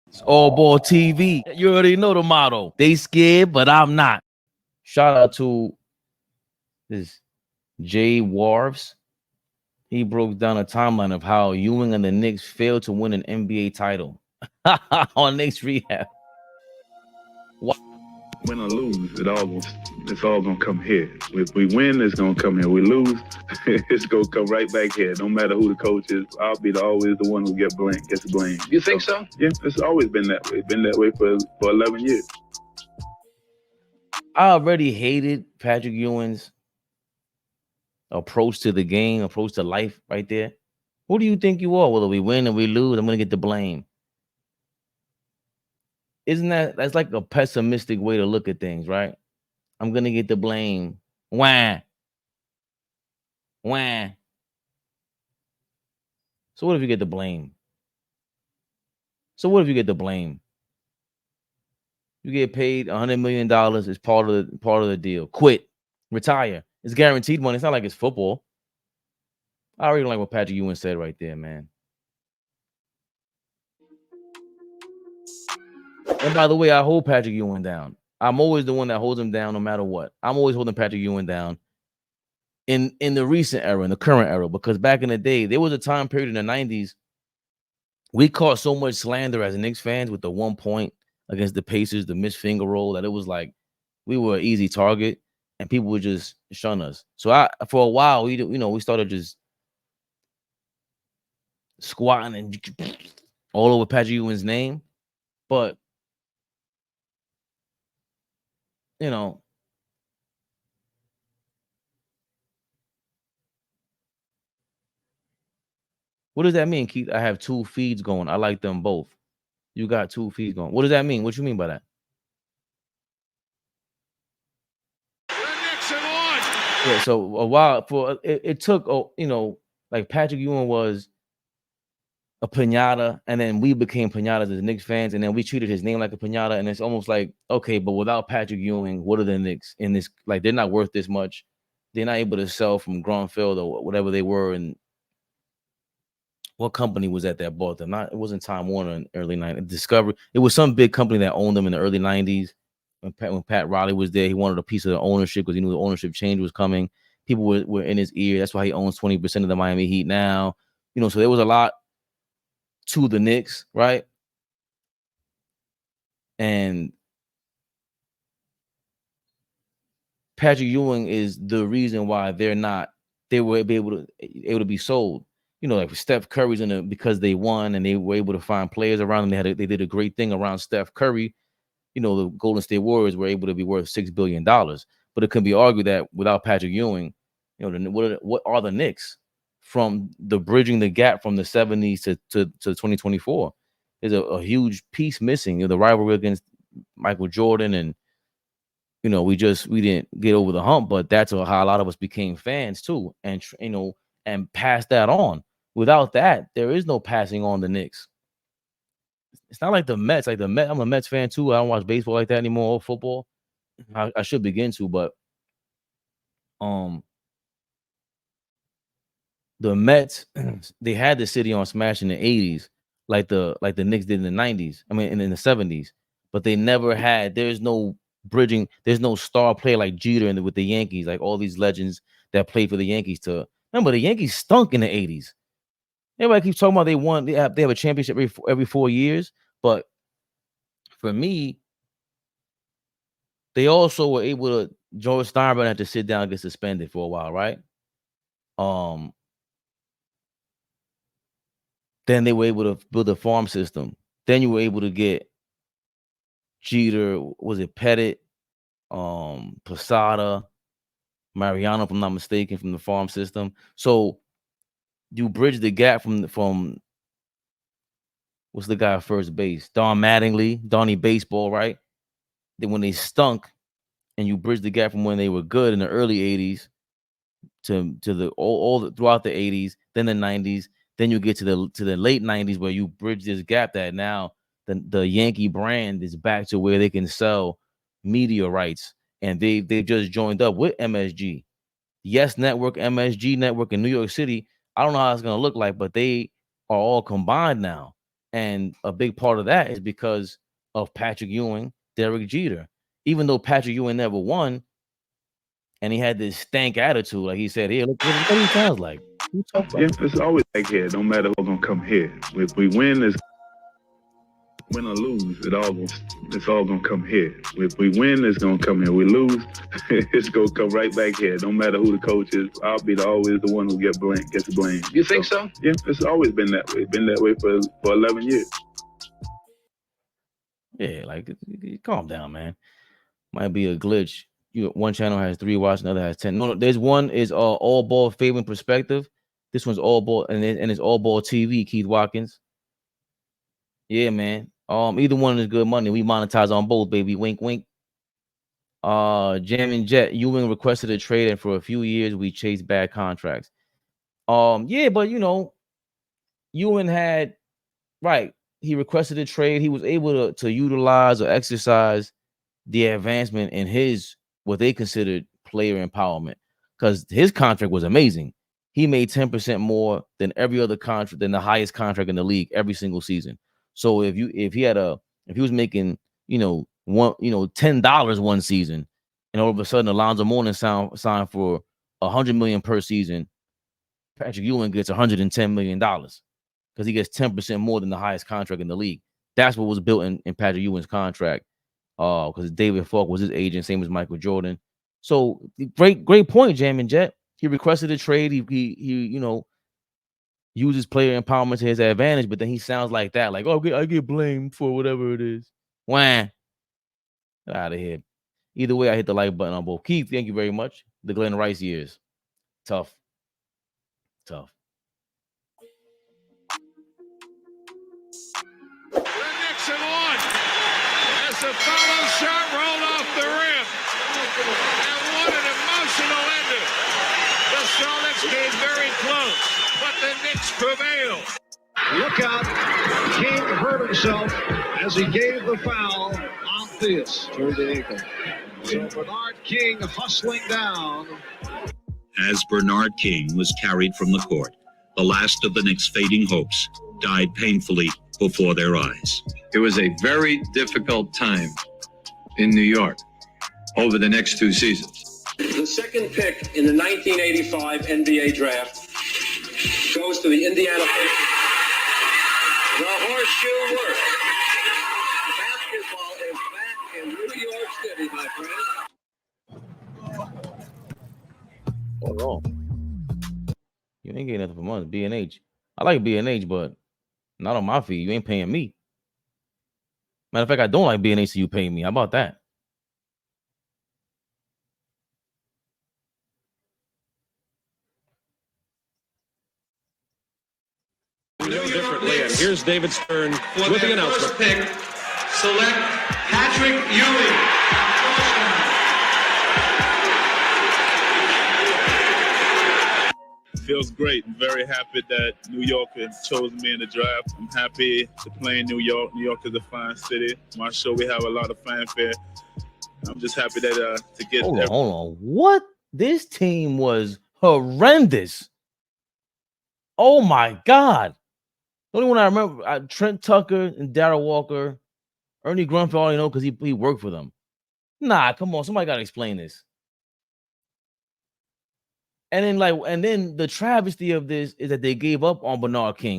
It's AllBall TV. You already know the motto. They scared, but I'm not. Shout out to this Jay Warves. He broke down a timeline of how Ewing and the Knicks failed to win an NBA title on Knicks Rehab. Win or lose, it's all gonna come here. If we win, it's gonna come here. We lose, it's gonna come right back here. No matter who the coach is, I'll be always the one who gets blamed. You think so? Yeah, it's always been that way. It's been that way for 11 years. I already hated Patrick Ewing's approach to the game, approach to life right there. Who do you think you are? Whether we win or we lose, I'm gonna get the blame. Isn't that's like a pessimistic way to look at things, right? I'm gonna get the blame. Wah. Wah. So what if you get the blame? You get paid $100 million as part of the deal. Quit, retire. It's guaranteed money. It's not like it's football. I really like what Patrick Ewing said right there, man. And by the way, I hold Patrick Ewing down. I'm always the one that holds him down no matter what. I'm always holding Patrick Ewing down in the recent era, in the current era, because back in the day, there was a time period in the 90s we caught so much slander as Knicks fans with the 1 point against the Pacers, the missed finger roll, that it was like we were an easy target and people would just shun us. So for a while, we started just squatting and all over Patrick Ewing's name. But what does that mean, Keith? I have 2 feeds going. I like them both. You got 2 feeds going. What does that mean? What you mean by that? Yeah, so a while it took, like Patrick Ewing was a pinata, and then we became pinatas as Knicks fans, and then we treated his name like a pinata, and it's almost like, okay, but without Patrick Ewing, what are the Knicks in this? Like, they're not worth this much. They're not able to sell from Grunfeld or whatever they were, and what company was that bought them? It wasn't Time Warner in early 90s. Discovery. It was some big company that owned them in the early 90s. When Pat Riley was there, he wanted a piece of the ownership because he knew the ownership change was coming. People were in his ear. That's why he owns 20% of the Miami Heat now. So there was a lot to the Knicks, right? And Patrick Ewing is the reason why they were able to be sold. Like Steph Curry's because they won and they were able to find players around them. They did a great thing around Steph Curry. The Golden State Warriors were able to be worth $6 billion. But it can be argued that without Patrick Ewing, what are the Knicks from bridging the gap from the 70s to 2024? There's a huge piece missing. The rivalry against Michael Jordan, and we didn't get over the hump. But that's how a lot of us became fans too, and and passed that on. Without that, there is no passing on the Knicks. It's not like the Mets. Like the Mets, I'm a Mets fan too. I don't watch baseball like that anymore or football. I should begin to, but the Mets, they had the city on smash in the 80s, like the Knicks did in the 90s. I mean, in the 70s, but they never had. There's no bridging. There's no star player like Jeter with the Yankees, like all these legends that played for the Yankees. Remember, the Yankees stunk in the 80s. Everybody keeps talking about they won. They have a championship every 4 years, but for me, they also were able to. George Steinbrenner had to sit down and get suspended for a while, right? Then they were able to build a farm system. Then you were able to get Jeter. Was it Pettit, Posada, Mariano, if I'm not mistaken, from the farm system? So you bridge the gap from what's the guy at first base? Don Mattingly, Donnie Baseball, right? Then when they stunk, and you bridge the gap from when they were good in the early 80s to all throughout the 80s, then the 90s, then you get to the late 90s where you bridge this gap that now the Yankee brand is back to where they can sell media rights, and they just joined up with MSG, Yes Network, MSG Network in New York City. I don't know how it's gonna look like, but they are all combined now, And a big part of that is because of Patrick Ewing, Derek Jeter. Even though Patrick Ewing never won, and he had this stank attitude, like he said, "Here, look what he sounds like." Yeah, it's always like here. No matter who's gonna come here. If we win, it's win or lose. It's all gonna come here. If we win, it's gonna come here. We lose, it's gonna come right back here. No matter who the coach is, I'll be always the one who gets blamed. You think so? Yeah, it's always been that way. Been that way for 11 years. Yeah, like calm down, man. Might be a glitch. One channel has 3 watch, another has 10. No, there's one is AllBall Fabian PerspecTV. This one's AllBall, and it's AllBall TV. Keith Watkins. Yeah, man. Either one is good money. We monetize on both, baby. Wink, wink. Jam and Jet. Ewing requested a trade, and for a few years we chased bad contracts. Yeah, but Ewing had right. He requested a trade. He was able to utilize or exercise the advancement in his what they considered player empowerment, because his contract was amazing. He made 10% more than every other contract, than the highest contract in the league every single season. So if he was making $10 one season, and all of a sudden Alonzo Mourning signed for $100 million per season, Patrick Ewing gets $110 million because he gets 10% more than the highest contract in the league. That's what was built in Patrick Ewing's contract. Because David Falk was his agent, same as Michael Jordan. So great point, Jam and Jet. He requested a trade. He uses player empowerment to his advantage, but then he sounds like that, like, oh, I get blamed for whatever it is. Wham. Get out of here. Either way, I hit the like button on both. Keith, thank you very much. The Glenn Rice years. Tough. The Knicks have won as the follow shot rolled off the rim. And what an emotional ending. The Celtics came very close, but the Knicks prevailed. Look out. King hurt himself as he gave the foul on Theus. Turned the ankle. So Bernard King hustling down. As Bernard King was carried from the court, the last of the Knicks' fading hopes died painfully before their eyes. It was a very difficult time in New York over the next 2 seasons. The second pick in the 1985 NBA draft goes to the Indiana Pacers. The horseshoe works. Basketball is back in New York City, my friend. Hold on. You ain't getting nothing from us. B&H. I like B&H, but not on my fee. You ain't paying me. Matter of fact, I don't like B&H, so you paying me. How about that? Differently, and here's David Stern with the announcement. First pick, select Patrick Ewing. Feels great. I'm very happy that New York has chosen me in the draft. I'm happy to play in New York. New York is a fine city. My show, we have a lot of fanfare. I'm just happy that to get there. Hold on. What? This team was horrendous. Oh my God. The only one I remember, Trent Tucker and Darryl Walker, Ernie Grunfeld, because he worked for them. Nah, come on, somebody gotta explain this. And then the travesty of this is that they gave up on Bernard King.